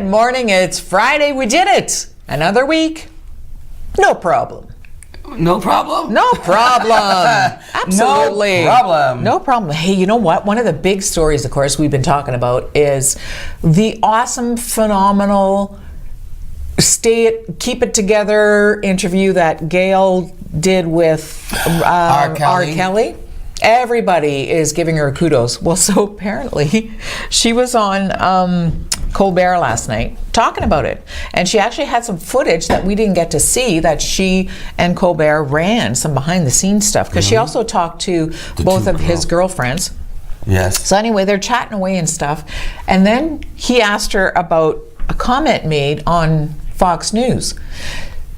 Good morning. It's Friday. We did it. Another week. No problem. No problem? No problem. Absolutely. No problem. No problem. Hey, you know what? One of the big stories, of course, we've been talking about is the awesome, phenomenal keep it together interview that Gail did with R. Kelly. Everybody is giving her kudos. Well, so apparently she was on Colbert last night talking about it. And she actually had some footage that we didn't get to see that she and Colbert ran, some behind the scenes stuff. Because she also talked to both of his girlfriends. Yes. So anyway, they're chatting away and stuff. And then he asked her about a comment made on Fox News.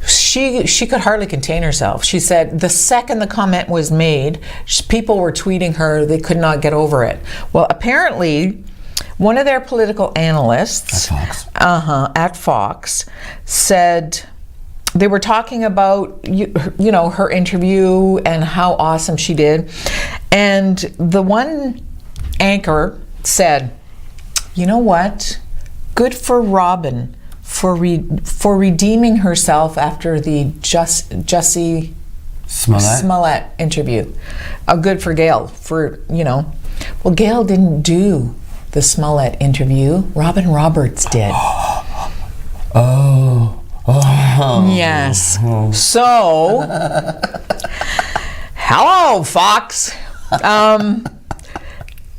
She could hardly contain herself. She said the second the comment was made, people were tweeting her, they could not get over it. Well, apparently, one of their political analysts at Fox said they were talking about you know, her interview and how awesome she did. And the one anchor said, you know what? Good for Robin for redeeming herself after the Jussie Smollett interview. Good for Gail for, you know. Well, Gail didn't do the Smollett interview. Robin Roberts did. Oh. Yes. So, hello, Fox.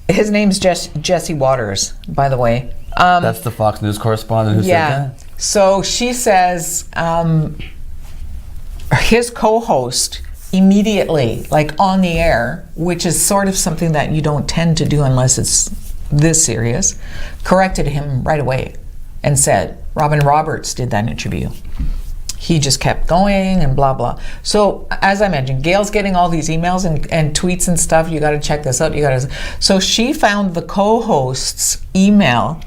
His name's Jesse Waters, by the way. That's the Fox News correspondent who said that? So she says his co-host immediately, like on the air, which is sort of something that you don't tend to do unless it's this serious, corrected him right away and said, Robin Roberts did that interview. He just kept going and blah, blah. So as I mentioned, Gail's getting all these emails and tweets and stuff. You got to check this out. So she found the co-host's email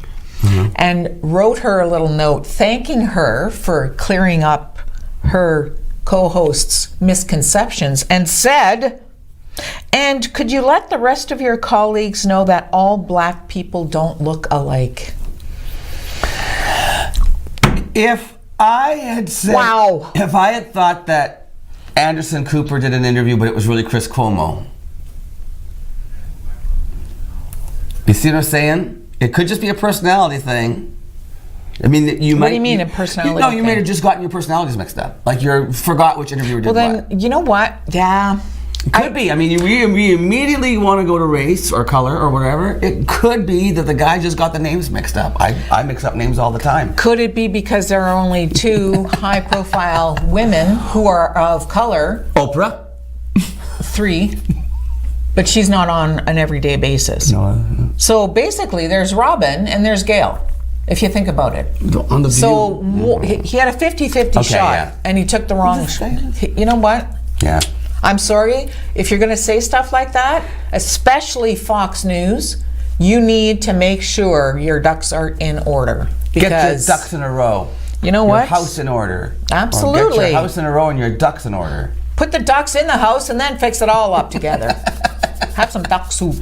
and wrote her a little note thanking her for clearing up her co-host's misconceptions and said, and could you let the rest of your colleagues know that all black people don't look alike? If I had said, if I had thought that Anderson Cooper did an interview, but it was really Chris Cuomo. You see what I'm saying? It could just be a personality thing. I mean, What do you mean a personality thing? No, you may have just gotten your personalities mixed up. Like you forgot which interviewer did what. Well, then, you know what? Yeah. It could be. I mean, you immediately want to go to race or color or whatever. It could be that the guy just got the names mixed up. I mix up names all the time. Could it be because there are only two high-profile women who are of color? Oprah? 3. But she's not on an everyday basis. No. So basically, there's Robin and there's Gail, if you think about it. On the so he had a 50-50 shot, and he took the wrong shot. You know what? Yeah. I'm sorry. If you're going to say stuff like that, especially Fox News, you need to make sure your ducks are in order. Get your ducks in a row. You know what? Your house in order. Absolutely. Or get your house in a row and your ducks in order. Put the ducks in the house and then fix it all up together. Have some duck soup.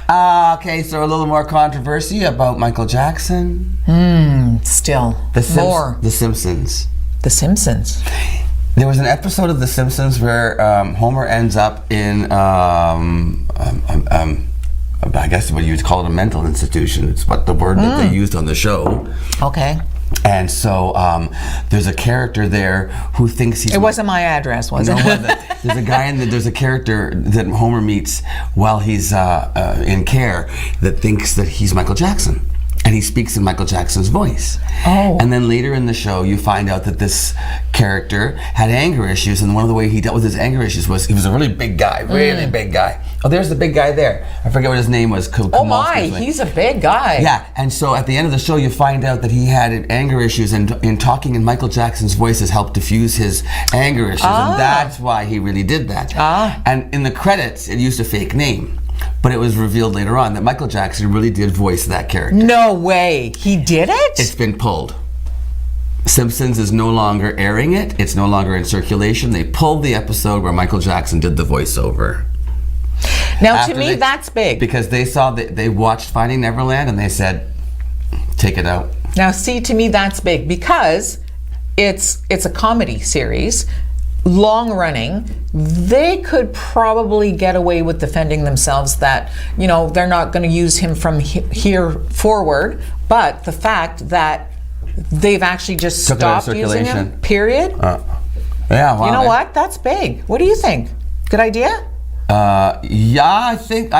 Okay, so a little more controversy about Michael Jackson. Still. More. The Simpsons. The Simpsons. There was an episode of The Simpsons where Homer ends up in, I guess what you'd call it, a mental institution. It's what the word that they used on the show. Okay. And so there's a character there who thinks he's... It wasn't my address, was it? There's a guy there's a character that Homer meets while he's in care that thinks that he's Michael Jackson. And he speaks in Michael Jackson's voice. Oh. And then later in the show, you find out that this character had anger issues, and one of the ways he dealt with his anger issues was he was a really big guy, really big guy. Oh, there's the big guy there. I forget what his name was. Oh my, he's a big guy. Yeah, and so at the end of the show, you find out that he had anger issues, and in talking in Michael Jackson's voice has helped diffuse his anger issues, and that's why he really did that. And in the credits, it used a fake name. But it was revealed later on that Michael Jackson really did voice that character. No way. He did it? It's been pulled. Simpsons is no longer airing it. It's no longer in circulation. They pulled the episode where Michael Jackson did the voiceover. Now, to me, that's big. Because they saw that they watched Finding Neverland and they said, take it out. Now, see, to me, that's big because it's a comedy series, long running. They could probably get away with defending themselves that, they're not going to use him from here forward. But the fact that they've actually just Took it out of stopped using him, circulation. period. Yeah, wow. You know what? That's big. What do you think? Good idea? Yeah, I think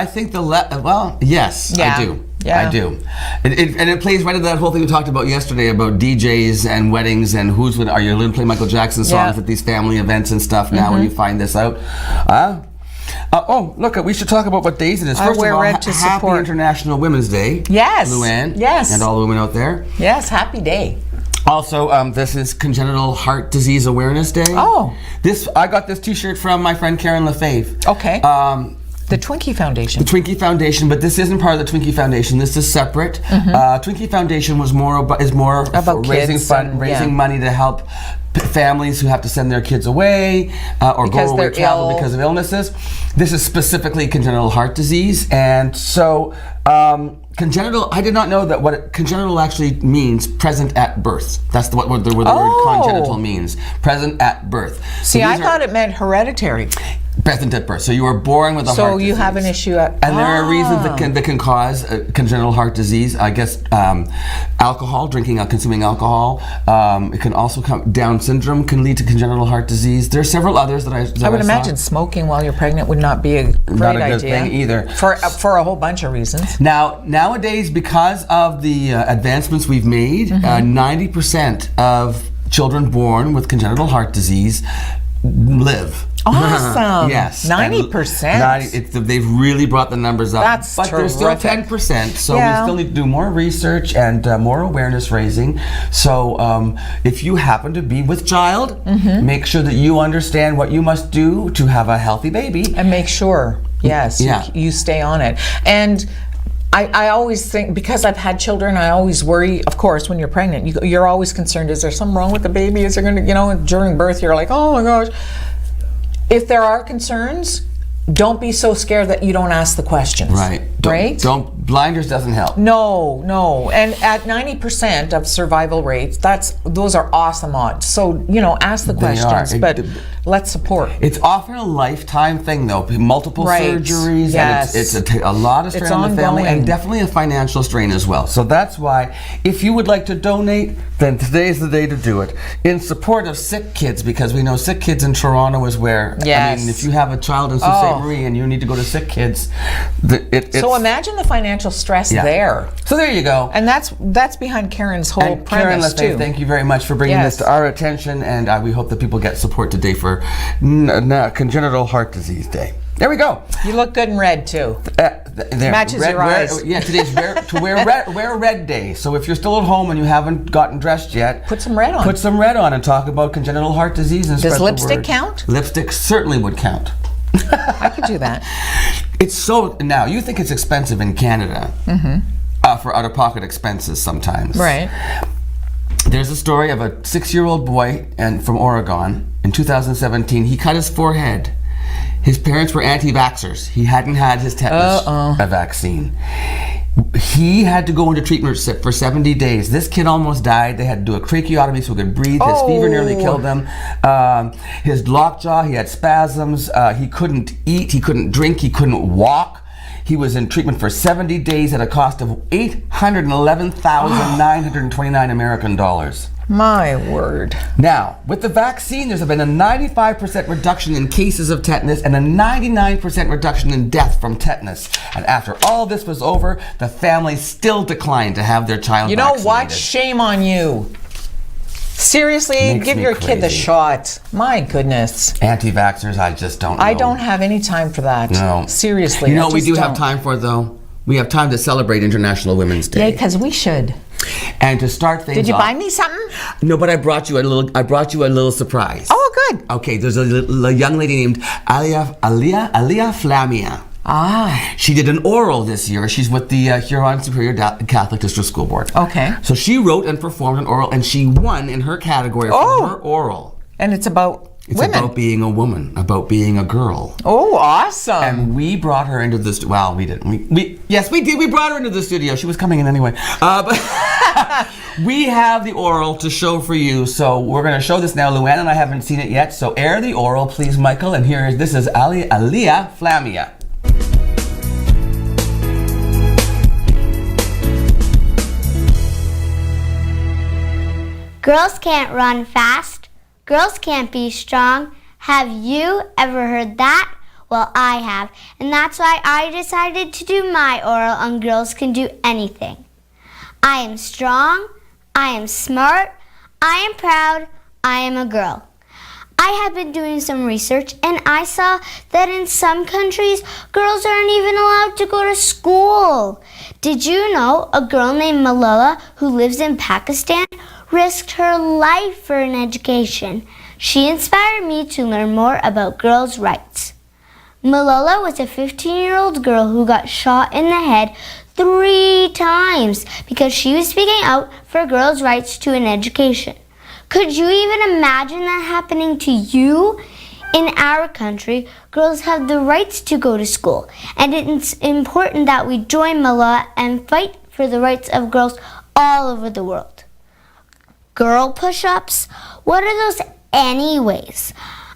yes, Yeah. I do. Yeah. I do. It plays right into that whole thing we talked about yesterday about DJs and weddings and are you going to play Michael Jackson songs at these family events and stuff now when you find this out. Look, we should talk about what days it is. First wear of all, red to happy support. International Women's Day. Yes. Luann. Yes. And all the women out there. Yes, happy day. Also, this is Congenital Heart Disease Awareness Day. Oh. I got this T-shirt from my friend Karen Lefebvre. Okay. The Twinkie Foundation. The Twinkie Foundation, but this isn't part of the Twinkie Foundation. This is separate. Twinkie Foundation is more about raising kids raising money to help families who have to send their kids away or Because go away they're travel ill. because of illnesses. This is specifically congenital heart disease, and so congenital. I did not know that what congenital actually means. Present at birth. That's what the word congenital means. Present at birth. See, I thought it meant hereditary. Present at birth. So you were born with a heart So disease. you have an issue And there are reasons that can cause congenital heart disease. I guess alcohol, drinking, consuming alcohol. It can also Down syndrome can lead to congenital heart disease. There are several others that I would saw. imagine smoking while you're pregnant would not be a great Not a good idea. thing either. For a whole bunch of reasons. Now, nowadays, because of the advancements we've made, 90% of children born with congenital heart disease live. Awesome. Yes. 90%. They've really brought the numbers up. That's but there's still terrific. 10%. So Yeah. we still need to do more research and more awareness raising. So if you happen to be with child, make sure that you understand what you must do to have a healthy baby. And make sure, yes, Yeah. you stay on it. And I always think, because I've had children, I always worry, of course, when you're pregnant, you're always concerned, is there something wrong with the baby? Is there going to, during birth, you're like, oh my gosh. If there are concerns, don't be so scared that you don't ask the questions. Right. Blinders doesn't help. No. And at 90% of survival rates, those are awesome odds. So, ask the questions, but let's support. It's often a lifetime thing, though. Multiple surgeries, yes. and it's a lot of strain on the family, and definitely a financial strain as well. So that's why, if you would like to donate, then today's the day to do it. In support of sick kids, because we know sick kids in Toronto is where, yes. I mean, if you have a child in Sault Ste. Marie and you need to go to sick kids, so imagine the financial stress there. So there you go. And that's behind Karen's whole and Karen premise Lefebvre, too. thank you very much for bringing this to our attention, and we hope that people get support today for Congenital Heart Disease Day. There we go. You look good in red too. Matches your eyes. Today's wear red day. So if you're still at home and you haven't gotten dressed yet, put some red on. Put some red on and talk about congenital heart disease and Does spread the lipstick word. count? Lipstick certainly would count. I could do that. Now you think it's expensive in Canada for out-of-pocket expenses sometimes. Right. There's a story of a 6-year-old boy from Oregon in 2017. He cut his forehead. His parents were anti-vaxxers. He hadn't had his tetanus vaccine. He had to go into treatment for 70 days. This kid almost died. They had to do a tracheotomy so he could breathe. His fever nearly killed him. His lockjaw, he had spasms. He couldn't eat. He couldn't drink. He couldn't walk. He was in treatment for 70 days at a cost of $811,929 American dollars. My word. Now, with the vaccine, there's been a 95% reduction in cases of tetanus and a 99% reduction in death from tetanus. And after all this was over, the family still declined to have their child vaccinated. You know what? Shame on you. Seriously, give your kid the shot. My goodness. Anti-vaxxers, I just don't know. I don't have any time for that. No. Seriously. You know what we do have time for, though? We have time to celebrate International Women's Day. Yeah, because we should. And to start things off. Did you buy me something? No, but I brought you a little surprise. Oh, good. Okay, there's a young lady named Alia Flamia. She did an oral this year. She's with the Huron Superior Catholic District School Board. Okay. So she wrote and performed an oral, and she won in her category for her oral. And it's about It's women. about being a woman, about being a girl. Oh, awesome. And we brought her into the well, we didn't. Yes, we did. We brought her into the studio. She was coming in anyway. But we have the oral to show for you. So we're going to show this now. Luann and I haven't seen it yet. So air the oral, please, Michael. And this is Aliyah Flamia. Girls can't run fast. Girls can't be strong. Have you ever heard that? Well, I have. And that's why I decided to do my oral on Girls Can Do Anything. I am strong. I am smart. I am proud. I am a girl. I have been doing some research and I saw that in some countries, girls aren't even allowed to go to school. Did you know a girl named Malala who lives in Pakistan risked her life for an education? She inspired me to learn more about girls' rights. Malala was a 15-year-old girl who got shot in the head 3 times because she was speaking out for girls' rights to an education. Could you even imagine that happening to you? In our country, girls have the rights to go to school, and it's important that we join Malala and fight for the rights of girls all over the world. Girl push-ups? What are those anyways?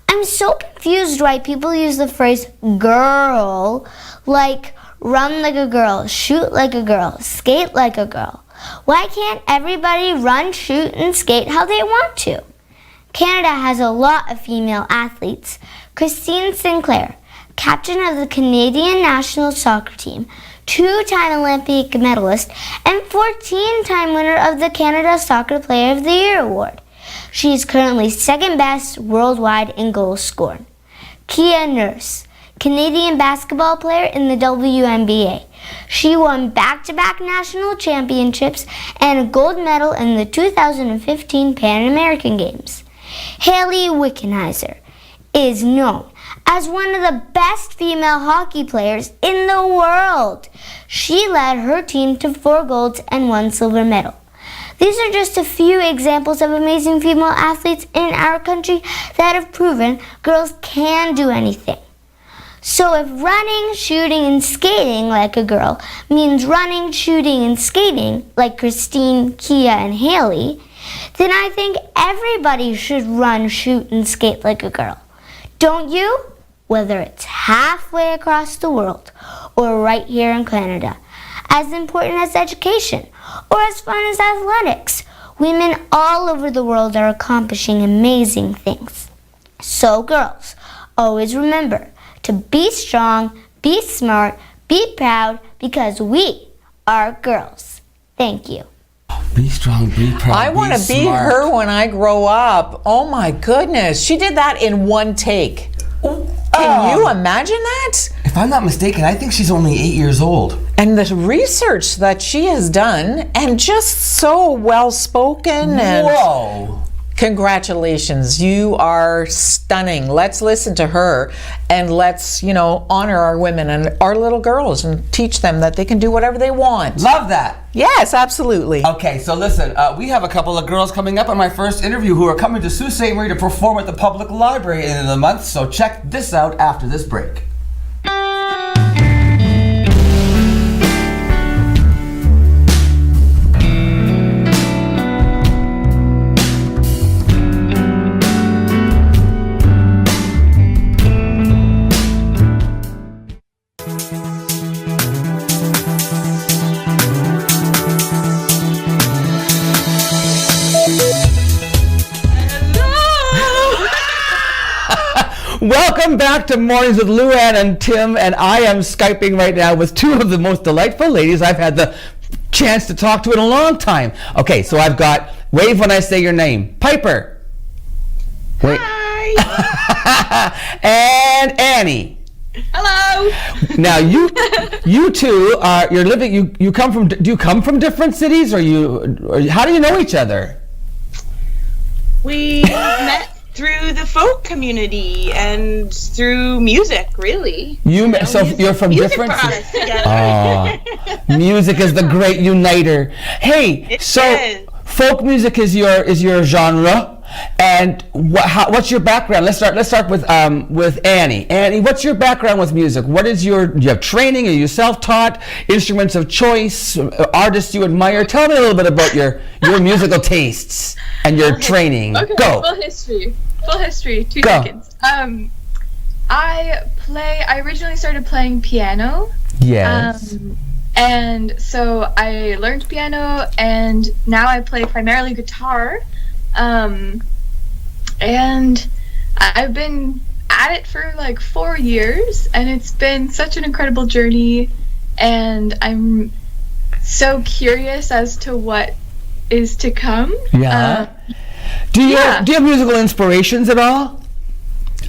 I'm so confused why people use the phrase girl, like run like a girl, shoot like a girl, skate like a girl. Why can't everybody run, shoot, and skate how they want to? Canada has a lot of female athletes. Christine Sinclair, captain of the Canadian national soccer team, 2-time Olympic medalist, and 14-time winner of the Canada Soccer Player of the Year award. She is currently second best worldwide in goals scored. Kia Nurse, Canadian basketball player in the WNBA. She won back-to-back national championships and a gold medal in the 2015 Pan American Games. Haley Wickenheiser is known as one of the best female hockey players in the world. She led her team to 4 golds and 1 silver medal. These are just a few examples of amazing female athletes in our country that have proven girls can do anything. So if running, shooting, and skating like a girl means running, shooting, and skating like Christine, Kia, and Haley, then I think everybody should run, shoot, and skate like a girl. Don't you? Whether it's halfway across the world or right here in Canada. As important as education or as fun as athletics, women all over the world are accomplishing amazing things. So girls, always remember to be strong, be smart, be proud, because we are girls. Thank you. Be strong, be proud. I want to be smart. her when I grow up. Oh my goodness. She did that in one take. Can you imagine that? If I'm not mistaken, I think she's only 8 years old. And the research that she has done, and just so well spoken. And Whoa. congratulations, you are stunning. Let's listen to her and let's, honor our women and our little girls and teach them that they can do whatever they want. Love that. Yes, absolutely. Okay, so listen, we have a couple of girls coming up on my first interview who are coming to Sault Ste. Marie to perform at the public library at the end of the month, so check this out after this break. Welcome back to Mornings with Luann and Tim, and I am Skyping right now with 2 of the most delightful ladies I've had the chance to talk to in a long time. Okay, so I've got, wave when I say your name. Piper. Wait. Hi. And Annie. Hello. Now you two are, you're living, you come from, do you come from different cities or how do you know each other? We met through the folk community and through music, really. So you're from music different brought us together. Music is the great uniter. Hey, It so is. folk music is your genre, And what's your background? Let's start with Annie. Annie, what's your background with music? Do you have training? Are you self-taught? Instruments of choice? Artists you admire? Tell me a little bit about your musical tastes and your training. Okay, Go. Full history. 2 Go. seconds. I originally started playing piano. Yes. And so I learned piano, and now I play primarily guitar. And I've been at it for like 4 years, and it's been such an incredible journey, and I'm so curious as to what is to come. Yeah. Do you have musical inspirations at all?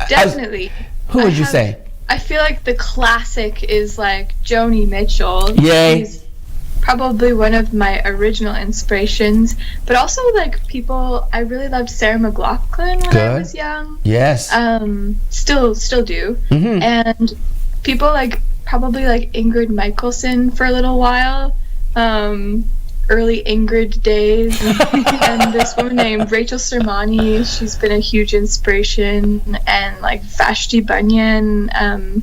Definitely. Who would you say? I feel like the classic is like Joni Mitchell. Yay. She's probably one of my original inspirations, but also like people, I really loved Sarah McLachlan when I was young. Yes. Still do. Mm-hmm. And people like probably like Ingrid Michaelson for a little while. Early Ingrid days. And this woman named Rachel Sermani, she's been a huge inspiration, and like Vashti Bunyan. A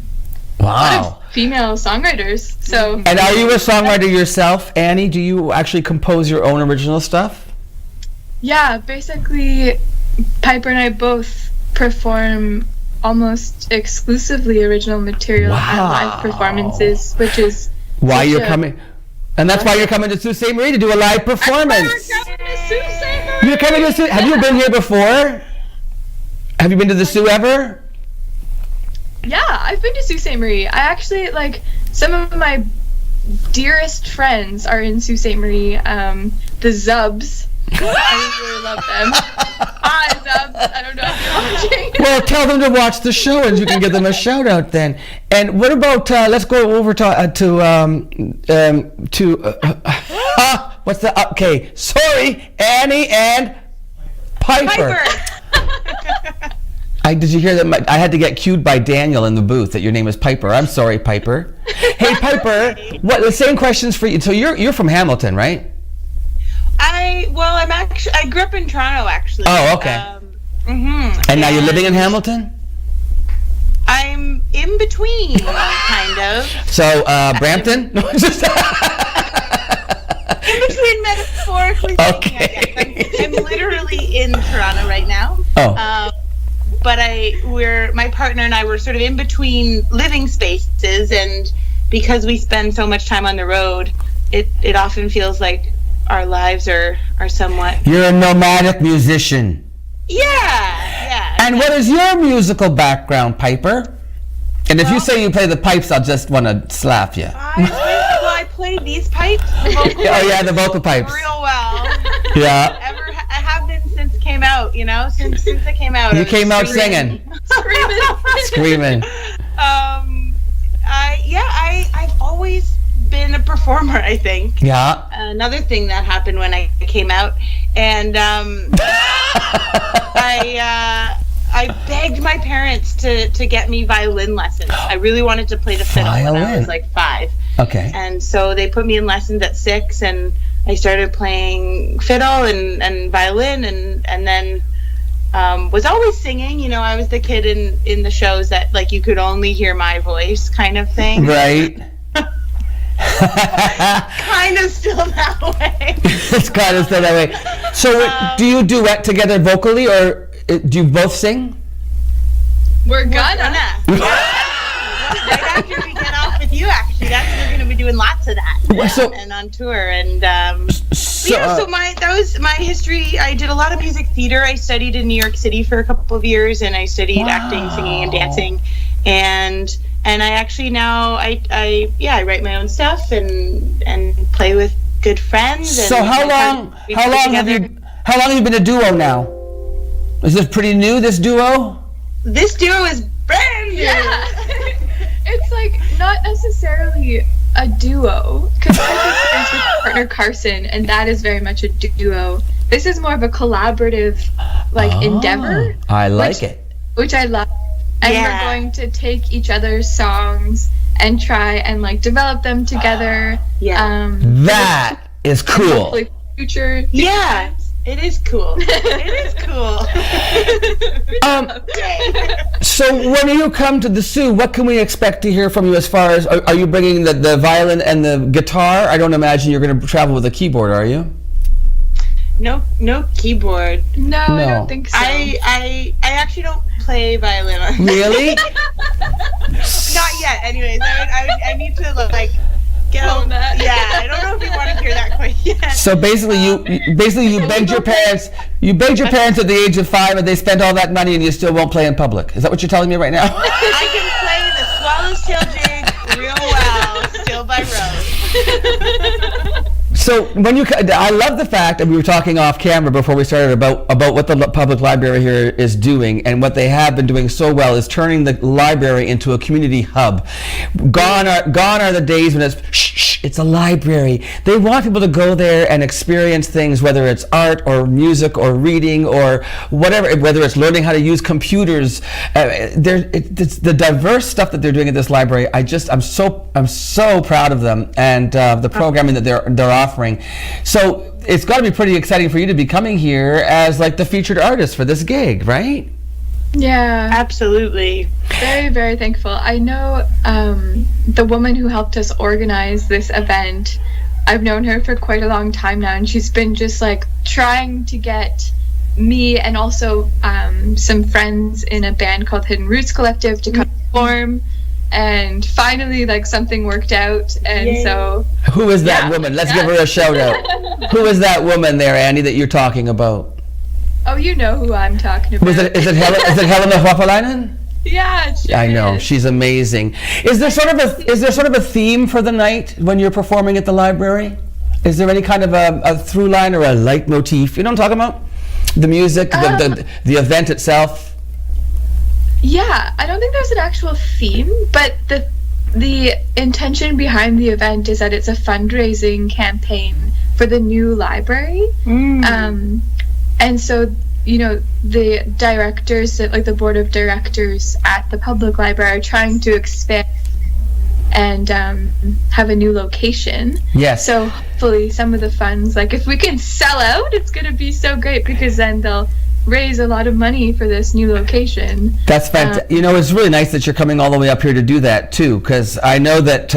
lot of female songwriters. So. And are you a songwriter yourself, Annie? Do you actually compose your own original stuff? Yeah, basically, Piper and I both perform almost exclusively original material at live performances, which is why you're coming. And that's why you're coming to Sault Ste. Marie to do a live performance. You're coming to Sault. Have you been here before? Have you been to the Sault ever? Yeah, I've been to Sault Ste. Marie. I actually, like, some of my dearest friends are in Sault Ste. Marie. The Zubs. I really love them. Hi, Zubs. I don't know if you're watching. Well, tell them to watch the show, and you can give them a shout out then. And what about? Let's go over what's the? Okay, sorry, Annie and Piper. Did you hear that? I had to get cued by Daniel in the booth that your name is Piper. I'm sorry, Piper. Hey, Piper. The same questions for you. So you're from Hamilton, right? I grew up in Toronto, actually. Oh, okay. And now you're living in Hamilton? I'm in between, kind of. So, Brampton? No, just in between, metaphorically. Okay. I'm literally in Toronto right now. Oh. But my partner and I were sort of in between living spaces, and because we spend so much time on the road, it often feels like our lives are somewhat. You're a nomadic musician. Yeah. And what is your musical background, Piper? And if you say you play the pipes, I'll just want to slap you. I play these pipes. The vocal pipes. Real well. Yeah. I have been since it came out. Since it came out. You came out singing. Screaming. I've always been a performer, I think. Yeah. Another thing that happened when I came out, and I begged my parents to get me violin lessons. I really wanted to play the fiddle when I was like 5. Okay. And so they put me in lessons at 6, and I started playing fiddle and violin, and then was always singing. I was the kid in the shows that like you could only hear my voice kind of thing. Right. Kind of still that way. It's kind of still that way. So do you duet together vocally, or do you both sing? We're gonna. Right after we get off with you, actually, we're going to be doing lots of that, and on tour. And that was my history. I did a lot of music theater. I studied in New York City for a couple of years, and I studied acting, singing, and dancing. And I actually now I write my own stuff and play with good friends. And so how long have you been a duo now? Is this pretty new, this duo? This duo is brand new. Yeah. It's like not necessarily a duo, because I have experience with my partner Carson, and that is very much a duo. This is more of a collaborative endeavor. I like it. Which I love. And we're going to take each other's songs and try and develop them together. That is cool. Future. Yeah. It is cool. It is cool. So when you come to the Sioux, what can we expect to hear from you as far as, are you bringing the violin and the guitar? I don't imagine you're going to travel with a keyboard, are you? No keyboard. No, I don't think so. I actually don't play violin. Really? Not yet. Anyways, I need to like get on that. Yeah, I don't know if you want to hear that quite yet. So basically, you begged your parents. You begged your parents at the age of 5, and they spent all that money, and you still won't play in public. Is that what you're telling me right now? I can play the Swallowtail Jig real well, still by rote. So when I love the fact, and we were talking off camera before we started about what the public library here is doing, and what they have been doing so well is turning the library into a community hub. Gone are the days when it's a library. They want people to go there and experience things, whether it's art or music or reading or whatever, whether it's learning how to use computers. It's the diverse stuff that they're doing at this library. I'm so proud of them and the programming that they're offering. So it's got to be pretty exciting for you to be coming here as like the featured artist for this gig, right? Yeah, absolutely. Very, very thankful. I know the woman who helped us organize this event. I've known her for quite a long time now, and she's been just like trying to get me and also some friends in a band called Hidden Roots Collective to come perform. And finally, like, something worked out, and Yay. So... Who is that woman? Let's give her a shout-out. Who is that woman there, Annie, that you're talking about? Oh, you know who I'm talking about. Is it Helena Huopalainen? Yeah, I know. She's amazing. Is there sort of a theme for the night when you're performing at the library? Is there any kind of a through line or a leitmotif? You know what I'm talking about? The music, the event itself? Yeah, I don't think there's an actual theme, but the intention behind the event is that it's a fundraising campaign for the new library. And so, you know, the directors, like the board of directors at the public library, are trying to expand and have a new location. Yes. So hopefully some of the funds, like if we can sell out, it's going to be so great because then they'll raise a lot of money for this new location. That's fantastic. You know, it's really nice that you're coming all the way up here to do that too, because I know that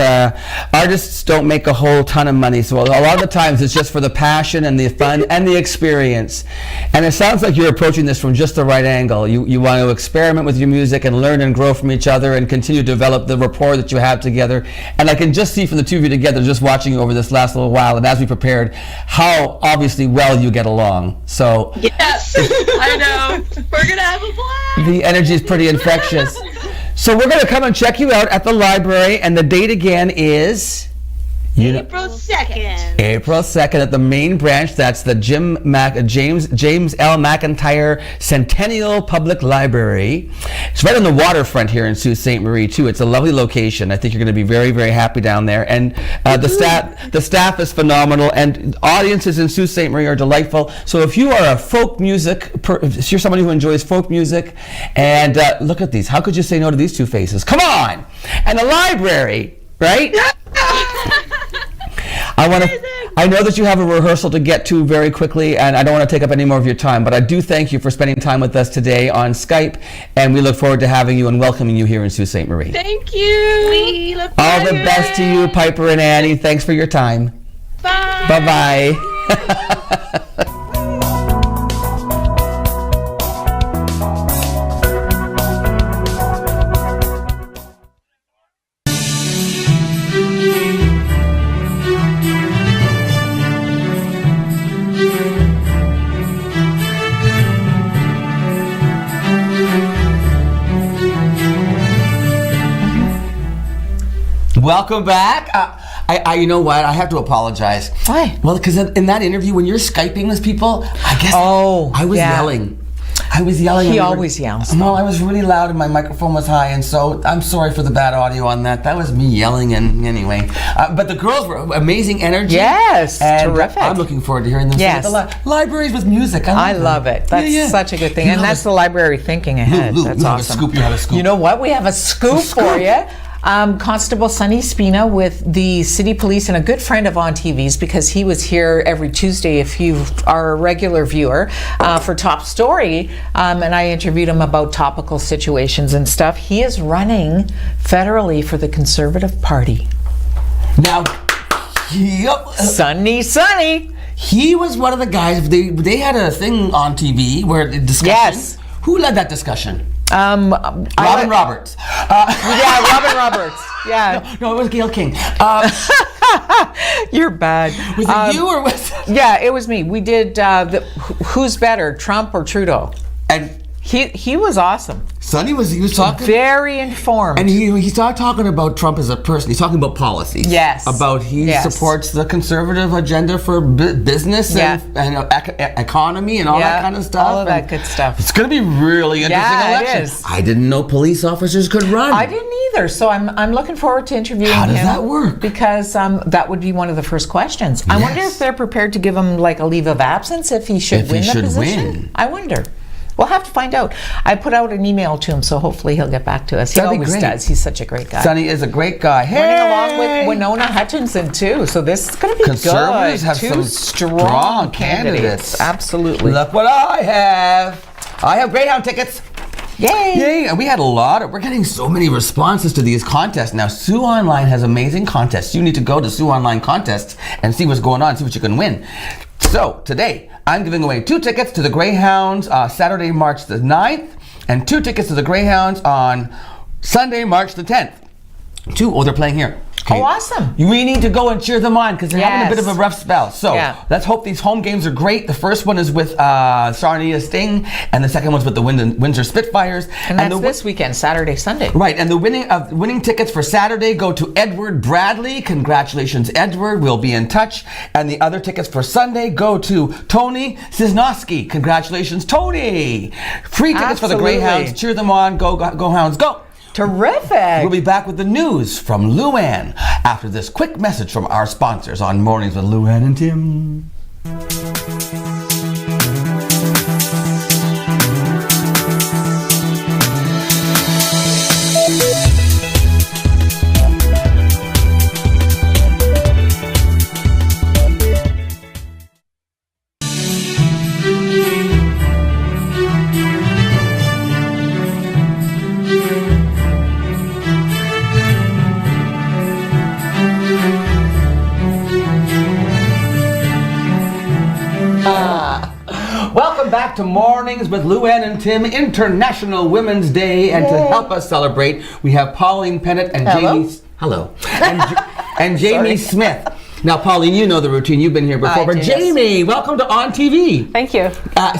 artists don't make a whole ton of money, so a lot of the times it's just for the passion and the fun and the experience. And it sounds like you're approaching this from just the right angle. You want to experiment with your music and learn and grow from each other and continue to develop the rapport that you have together. And I can just see from the two of you together, just watching you over this last little while, and as we prepared, how obviously well you get along. So yes. I know. We're going to have a blast. The energy is pretty infectious. So we're going to come and check you out at the library, and the date again is... April 2nd. April 2nd at the main branch. That's the James L. McIntyre Centennial Public Library. It's right on the waterfront here in Sault Ste. Marie too. It's a lovely location. I think you're going to be very, very happy down there. And the staff is phenomenal, and audiences in Sault Ste. Marie are delightful. So if you are a folk music, if you're somebody who enjoys folk music, and look at these. How could you say no to these two faces? Come on! And the library, right? I know that you have a rehearsal to get to very quickly, and I don't want to take up any more of your time, but I do thank you for spending time with us today on Skype, and we look forward to having you and welcoming you here in Sault Ste. Marie. Thank you. We look all the best to you, Piper and Annie. Thanks for your time. Bye. Bye-bye. Welcome back. You know what? I have to apologize. Why? Well, because in that interview, when you're Skyping with people, I guess I was yelling. He always yells. Well, I was really loud and my microphone was high, and so I'm sorry for the bad audio on that. That was me yelling, and anyway. But the girls were amazing energy. Yes, and terrific. I'm looking forward to hearing them sing at the libraries with music. I love it. That's such a good thing, and that's the library thinking ahead. That's awesome. You have a scoop. You know what? We have a scoop for you. Constable Sonny Spina with the City Police and a good friend of ONNtv's because he was here every Tuesday if you are a regular viewer for Top Story, and I interviewed him about topical situations and stuff. He is running federally for the Conservative Party. Now, Sonny. He was one of the guys. They had a thing on TV where the discussion. Yes. Who led that discussion? Robin Roberts. Yeah, Robin Roberts. Yeah. No, it was Gail King. You're bad. Was it you or was it? Yeah, it was me. We did Who's Better, Trump or Trudeau? And he was awesome. Sonny he was talking very informed. and he's not talking about Trump as a person. He's talking about policies. Yes. About he supports the conservative agenda for business and economy and all that kind of stuff. All of that good stuff. It's going to be really interesting election. It is. I didn't know police officers could run. I didn't either, so I'm looking forward to interviewing him. How does that work? Because that would be one of the first questions. I wonder if they're prepared to give him like a leave of absence if he should win the position. I wonder. We'll have to find out. I put out an email to him, so hopefully he'll get back to us. He always does. He's such a great guy. Sonny is a great guy. Running along with Winona Hutchinson, too. So this is going to be Conservatives good. have Two some strong candidates. Absolutely. Look what I have. I have Greyhound tickets. Yay! And we had we're getting so many responses to these contests. Now, Sioux Online has amazing contests. You need to go to Sioux Online contests and see what's going on, see what you can win. So, today, I'm giving away 2 tickets to the Greyhounds Saturday, March the 9th, and 2 tickets to the Greyhounds on Sunday, March the 10th. They're playing here. Oh, awesome. We need to go and cheer them on because they're having a bit of a rough spell. So let's hope these home games are great. The first one is with Sarnia Sting, and the second one's with the Windsor Spitfires. And that's this weekend, Saturday, Sunday. Right, and the winning tickets for Saturday go to Edward Bradley. Congratulations, Edward. We'll be in touch. And the other tickets for Sunday go to Tony Cisnowski. Congratulations, Tony. Free tickets for the Greyhounds. Cheer them on. Go Hounds, go. Terrific. We'll be back with the news from Luann after this quick message from our sponsors on Mornings with Luann and Tim. Welcome back to Mornings with Luann and Tim, International Women's Day, and to help us celebrate, we have Pauline Pennant and Jamie Smith. Now, Pauline, you know the routine. You've been here before. But Jamie, welcome to ONNtv. Thank you.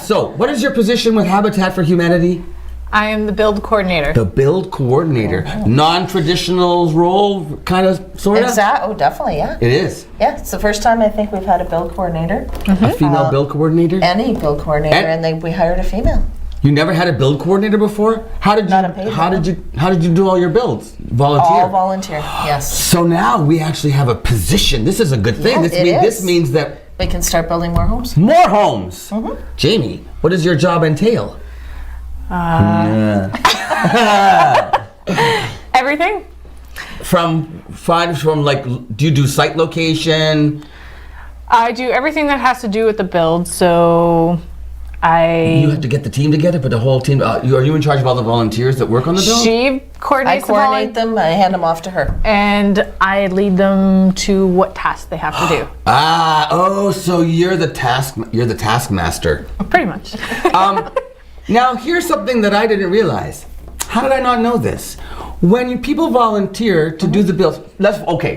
So, what is your position with Habitat for Humanity? I am the build coordinator. The build coordinator. Non-traditional role, kind of, sort of? Oh, definitely, yeah. It is. Yeah, it's the first time I think we've had a build coordinator. A female build coordinator? Any build coordinator, and we hired a female. You never had a build coordinator before? How did you do all your builds? Volunteer? All volunteer, yes. So now we actually have a position. This is a good thing. Yeah, this means that we can start building more homes. More homes. Jamie, what does your job entail? Everything. From like, do you do site location? I do everything that has to do with the build. So You have to get the team together, but the whole team. Are you in charge of all the volunteers that work on the build? She coordinates. I coordinate them. I hand them off to her, and I lead them to what tasks they have to do. So you're the taskmaster. Pretty much. Now, here's something that I didn't realize. How did I not know this? When people volunteer to do the builds,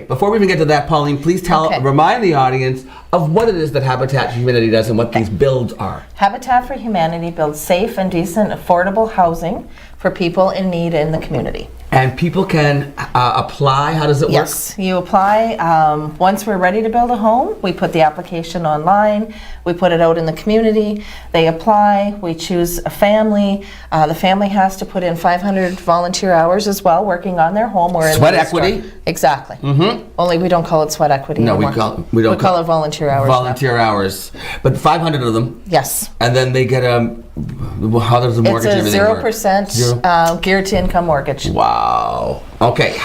before we even get to that, Pauline, please remind the audience of what it is that Habitat for Humanity does and what these builds are. Habitat for Humanity builds safe and decent, affordable housing for people in need in the community. And people can apply. How does it work? Yes, you apply. Once we're ready to build a home, we put the application online. We put it out in the community. They apply. We choose a family. The family has to put in 500 volunteer hours as well, working on their home. Sweat equity? Exactly. Only we don't call it sweat equity anymore. We call it volunteer hours. Volunteer hours. But 500 of them. Yes. And then they get how does the mortgage It's a and everything work? 0% guaranteed income mortgage. Wow. Okay.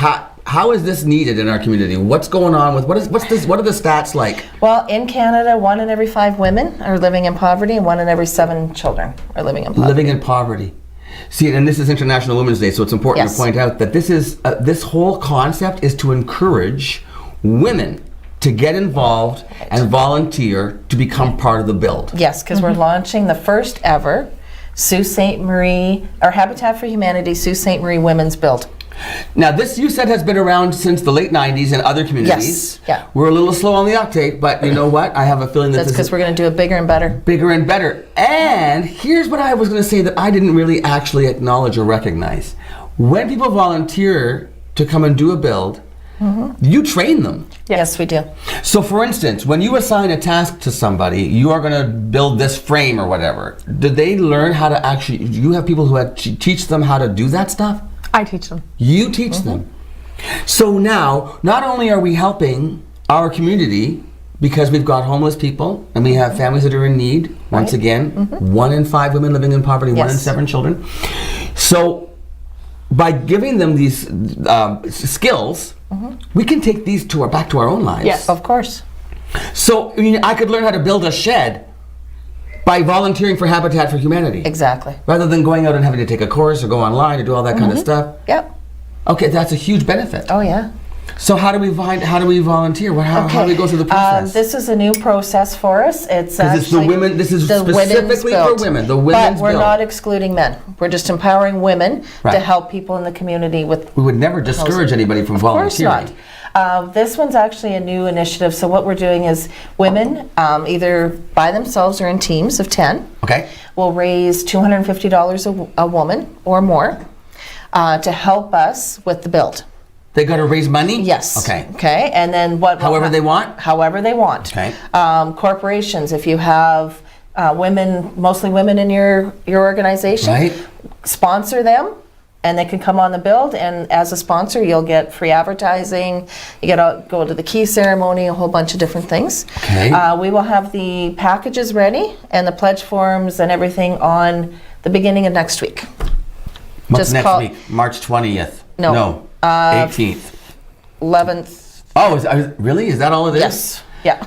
how is this needed in our community? What's going on with what are the stats like? Well, in Canada, 1 in every 5 women are living in poverty, and 1 in every 7 children are living in poverty. Living in poverty. See, and this is International Women's Day, so it's important to point out that this whole concept is to encourage women to get involved and volunteer to become part of the build. Yes, because we're launching the first ever Sault Ste. Marie, or Habitat for Humanity Sault Ste. Marie Women's Build. Now, this you said has been around since the late 90s in other communities. Yes, yeah. We're a little slow on the uptake, but you know what? I have a feeling that That's this because is we're going to do it bigger and better. bigger and better. And here's what I was going to say that I didn't really actually acknowledge or recognize. When people volunteer to come and do a build, you train them. Yes, we do. So for instance, when you assign a task to somebody, you are going to build this frame or whatever. Did they learn how to actually, you have people who teach them how to do that stuff? I teach them. You teach them. So now, not only are we helping our community because we've got homeless people and we have families that are in need, once again, 1 in 5 women living in poverty, 1 in 7 children. So by giving them these skills, we can take these back to our own lives. Yes. Of course. So I mean, I could learn how to build a shed by volunteering for Habitat for Humanity. Exactly. Rather than going out and having to take a course or go online or do all that kind of stuff. Yep. Okay, that's a huge benefit. Oh, yeah. So how do we volunteer? How do we go through the process? This is a new process for us. It's Because it's the actually women. This is the specifically for women's women. The build. women's But we're build. not excluding men. We're just empowering women to Right. help people in the community with. We would never discourage anybody from Of course volunteering. not. This one's actually a new initiative. So what we're doing is women, either by themselves or in teams of 10, Okay. will raise $250 a woman or more to help us with the build. They got to raise money? Yes. Okay. Okay. And then what? However they want? However they want. Okay. Corporations, if you have women, mostly women in your organization, Right. sponsor them, and they can come on the build. And as a sponsor, you'll get free advertising. You get to go to the key ceremony, a whole bunch of different things. Okay. We will have the packages ready and the pledge forms and everything on the beginning of next week. What's Just next call- week? March 20th? No. No. 18th. 11th. Oh, really? Is that all it is? Yes. Yeah.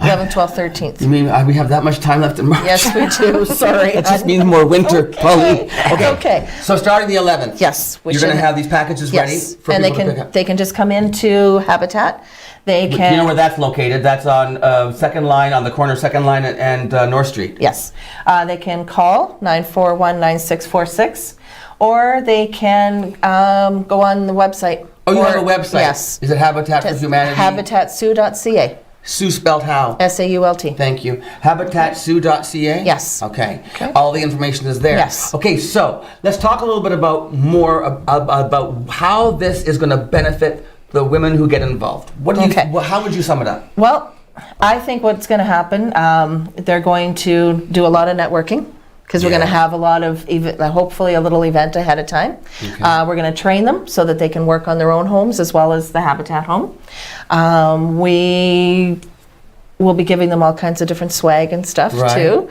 11th, 12th, 13th. You mean we have that much time left in March? Yes, we do. Sorry. That just means more winter, Pauline. Okay. So starting the 11th. Yes. You're going to have these packages ready for and people to pick up. they can just come into Habitat. They can. You know where that's located? That's on Second Line, on the corner of Second Line and North Street. Yes. They can call 941-9646, or they can go on the website. Oh, you have a website? Yes. Is it Habitat for Humanity? HabitatSau.ca. Sue spelled how? SAULT. Thank you. HabitatSue.ca? Yes. Okay. All the information is there. Yes. Okay, so let's talk a little bit about how this is going to benefit the women who get involved. How would you sum it up? Well, I think what's going to happen, they're going to do a lot of networking, because we're going to have a lot of, hopefully a little event ahead of time. Okay. We're going to train them so that they can work on their own homes as well as the Habitat home. We will be giving them all kinds of different swag and stuff too.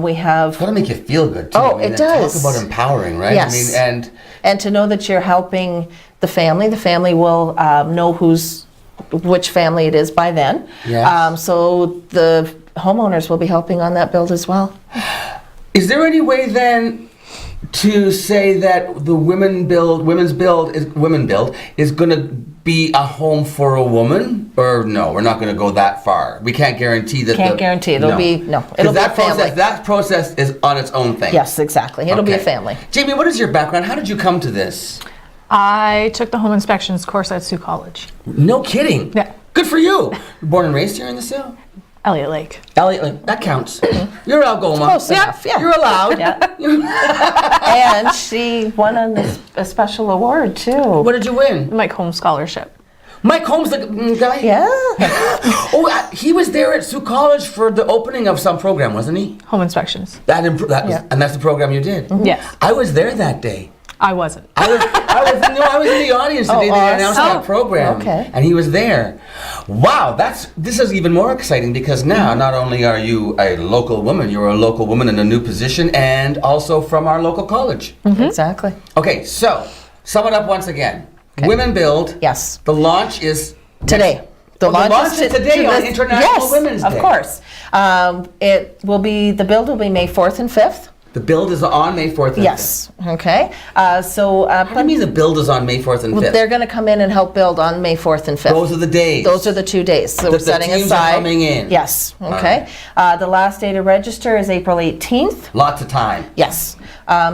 We have. It's got to make you feel good too. Oh, it does. Talk about empowering, right? Yes. I mean, and to know that you're helping the family. The family will know which family it is by then. Yes. So the homeowners will be helping on that build as well. Is there any way then to say that the women's build is going to be a home for a woman? Or no, we're not going to go that far. We can't guarantee that. Can't guarantee. It'll be a family. That process is on its own thing. Yes, exactly. It'll be a family. Jamie, what is your background? How did you come to this? I took the home inspections course at Sioux College. No kidding. Yeah. Good for you. You're born and raised here in the Sioux? Elliott Lake. Elliott, that counts. You're Algoma. Close enough, yeah. You're allowed. And she won a special award too. What did you win? Mike Holmes Scholarship. Mike Holmes, the guy? Yeah. Oh, he was there at Sioux College for the opening of some program, wasn't he? Home inspections. And that's the program you did? Yes. I was there that day. I wasn't. I was in the audience the day they announced that program. Okay. And he was there. Wow, this is even more exciting because now not only are you a local woman, you're a local woman in a new position and also from our local college. Exactly. Okay, so sum it up once again. Women Build. Yes. The launch is Today. The launch is today on International Women's Day. Of course. The build will be May 4th and 5th. The build is on May 4th and 5th. Yes. Okay. What do you mean the build is on May 4th and 5th? They're going to come in and help build on May 4th and 5th. Those are the days. Those are the 2 days. So we're setting teams aside. are coming in. Yes. Okay. The last day to register is April 18th. Lots of time. Yes.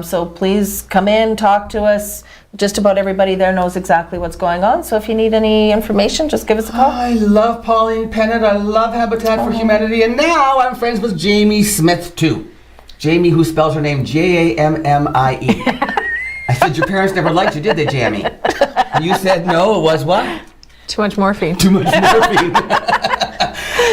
So please come in, talk to us. Just about everybody there knows exactly what's going on. So if you need any information, just give us a call. I love Pauline Pennant. I love Habitat for Humanity. And now I'm friends with Jamie Smith, too. Jamie, who spells her name Jammie. I said, your parents never liked you, did they, Jamie? And you said, no, it was what? Too much morphine. Too much morphine.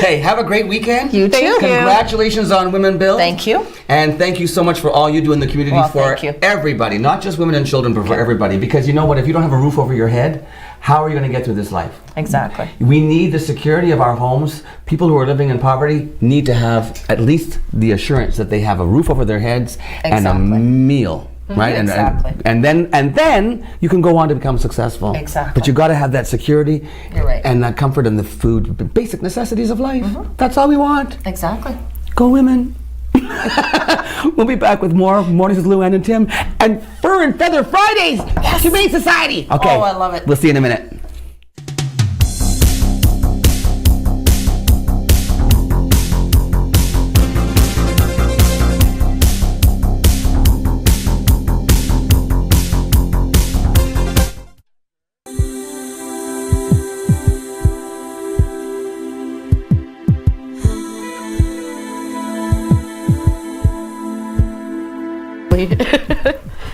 Hey, have a great weekend. You too. Congratulations on Women Build. Thank you. And thank you so much for all you do in the community for everybody, not just women and children, but for everybody. Because you know what? If you don't have a roof over your head, how are you going to get through this life? Exactly. We need the security of our homes. People who are living in poverty need to have at least the assurance that they have a roof over their heads and a meal. Right, Exactly. and then you can go on to become successful. Exactly. But you got to have that security, You're right. and that comfort and the food, the basic necessities of life. That's all we want. Exactly. Go women. We'll be back with more Mornings with Lou Ann and Tim and Fur and Feather Fridays. Yes. Humane Society. Okay. Oh, I love it. We'll see you in a minute.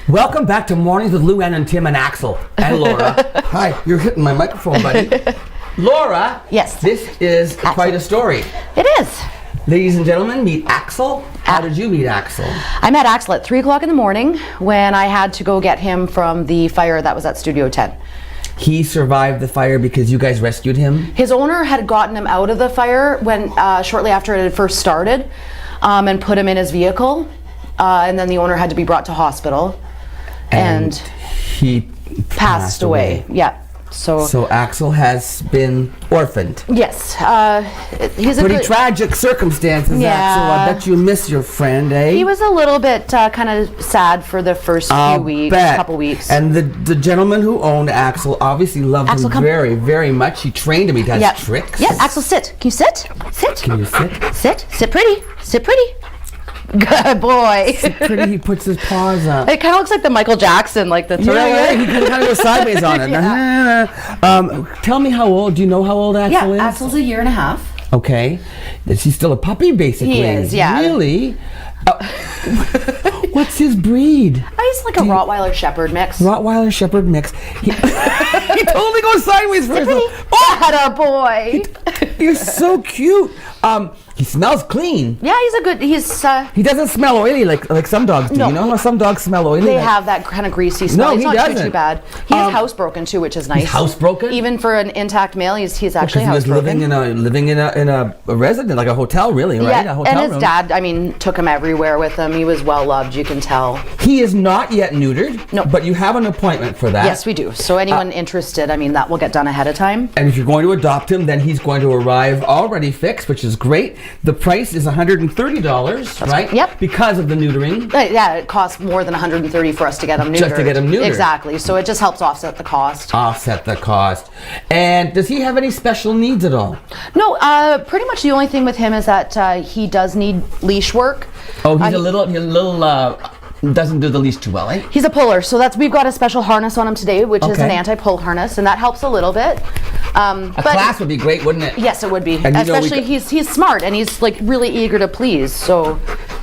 Welcome back to Mornings with Lou Ann and Tim and Axel and Laura. Hi, you're hitting my microphone, buddy. Laura. Yes. This is quite a story. It is. Ladies and gentlemen, meet Axel. How did you meet Axel? I met Axel at 3 o'clock in the morning when I had to go get him from the fire that was at Studio 10. He survived the fire because you guys rescued him? His owner had gotten him out of the fire when shortly after it had first started and put him in his vehicle. And then the owner had to be brought to hospital. And he passed away. Yeah. So Axel has been orphaned. Yes. He's pretty tragic circumstances, Yeah. Axel. I bet you miss your friend, eh? He was a little bit kind of sad for the first few weeks, couple weeks. And the gentleman who owned Axel obviously loved Axel, him come. very, very much. He trained him. He does tricks. Yeah, Axel, sit. Can you sit? Sit. Can you sit? Sit. Sit pretty. Sit pretty. Good boy. Sit pretty. He puts his paws up. It kind of looks like the Michael Jackson, like the Thriller. Yeah, he kind of goes sideways on it. Tell me how old. Do you know how old Axel is? Yeah, Axel's 1.5 years. Okay. He's still a puppy, basically. He is, yeah. Really? What's his breed? He's like a Rottweiler Shepherd mix. Rottweiler Shepherd mix. He totally goes sideways first. Oh, boy. You're so cute. He smells clean. Yeah, he's a good. He doesn't smell oily like some dogs do. No. You know how some dogs smell oily? They have that kind of greasy smell. No, He's he not doesn't. too bad. He's housebroken too, which is nice. He's housebroken? Even for an intact male, he's actually he was housebroken. living in a residence, like a hotel, really, right? Yeah, A hotel and his room. dad, took him everywhere with him. He was well loved, you can tell. He is not yet neutered. No. But you have an appointment for that. Yes, we do. So anyone interested, that will get done ahead of time. And if you're going to adopt him, then he's going to arrive already fixed, which is great. The price is $130, right? Yep. Because of the neutering. Yeah, it costs more than $130 for us to get him neutered. Just to get him neutered. Exactly. So it just helps offset the cost. Offset the cost. And does he have any special needs at all? No, pretty much the only thing with him is that he does need leash work. Oh, he's a little doesn't do the leash too well, eh? He's a puller, so we've got a special harness on him today, which is an Okay. anti-pull harness, and that helps a little bit. A class would be great, wouldn't it? Yes, it would be. And especially he's smart and he's really eager to please. So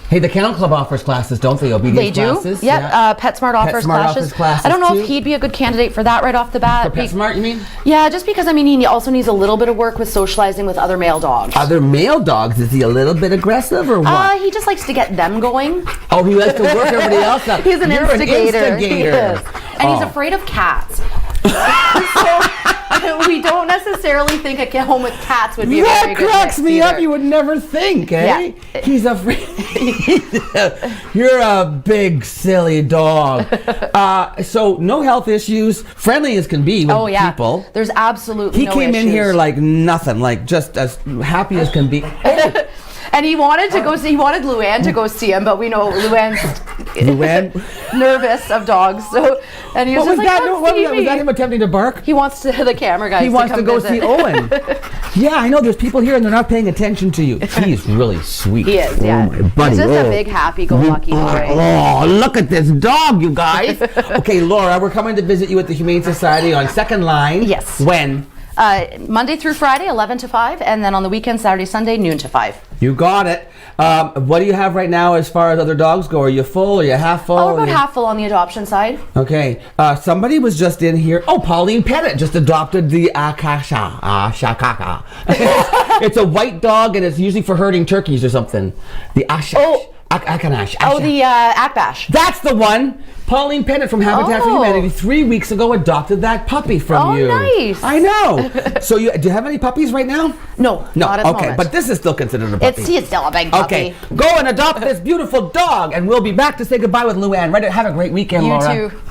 hey, the Kennel Club offers classes, don't they? Obedience they do. classes. Yep. Yeah. PetSmart offers classes. I don't know too. if he'd be a good candidate for that right off the bat. For PetSmart, you mean? Yeah, just because he also needs a little bit of work with socializing with other male dogs. Other male dogs? Is he a little bit aggressive or what? He just likes to get them going. Oh, he likes to work everybody else up. He's an instigator. He is. And he's afraid of cats. So we don't necessarily think a home with cats would be a That very good cracks mix me either. up. You would never think, eh? Yeah. He's a You're a big silly dog. So no health issues, friendly as can be with people. There's absolutely He no came in issues. here like nothing, like just as happy as can be. And he wanted to go see. He wanted Luann to go see him, but we know Luann's nervous of dogs. So, and he was What just was like, that? "Come What see was that? Was me." that him attempting to bark? He wants to the camera guys. He wants to go visit. see Owen. Yeah, I know. There's people here and they're not paying attention to you. He's really sweet. He is. Yeah. Oh, my buddy. He's just a big, happy-go-lucky boy. Oh, look at this dog, you guys. Okay, Laura, we're coming to visit you at the Humane Society on Second Line. Yes. When? Monday through Friday, 11 to 5, and then on the weekend, Saturday, Sunday, noon to 5. You got it. What do you have right now as far as other dogs go? Are you full? Are you half full? Oh, we're about half full on the adoption side. Okay. Somebody was just in here. Oh, Pauline Pettit just adopted the Shakaka. It's a white dog and it's usually for herding turkeys or something. The Asha. Oh. Akanash. Oh, the Akbash. That's the one. Pauline Pettit from Habitat for Oh. Humanity 3 weeks ago adopted that puppy from you. Oh, nice. I know. So do you have any puppies right now? No, not at the moment. But this is still considered a puppy. He's still a big puppy. Okay, go and adopt this beautiful dog, and we'll be back to say goodbye with Luann. Ready? Have a great weekend, You Laura. too.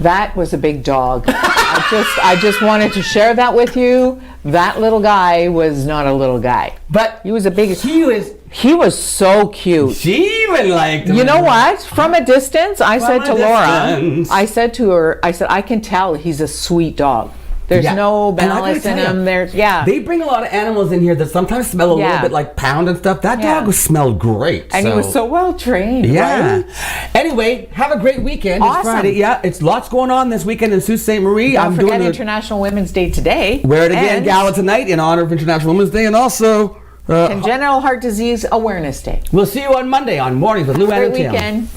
That was a big dog. I just wanted to share that with you. That little guy was not a little guy. But He was a big. he was so cute. She even liked him. You know what? From a distance, I said a to Laura, distance. I said to her, I can tell he's a sweet dog. There's Yeah. no And I gotta malice in tell him. ya, There's They bring a lot of animals in here that sometimes smell a little Yeah. bit like pound and stuff. That Yeah. dog smelled great. And he was so well trained. Yeah. Right? Anyway, have a great weekend. Awesome. It's Friday. Yeah, it's lots going on this weekend in Sault Ste. Marie. Don't I'm forget doing International Women's Day today. Wear It Again And Gala tonight in honor of International Women's Day, and also Congenital Heart Disease Awareness Day. we'll see you on Monday on Mornings with Lou Ann Great and Tim. weekend.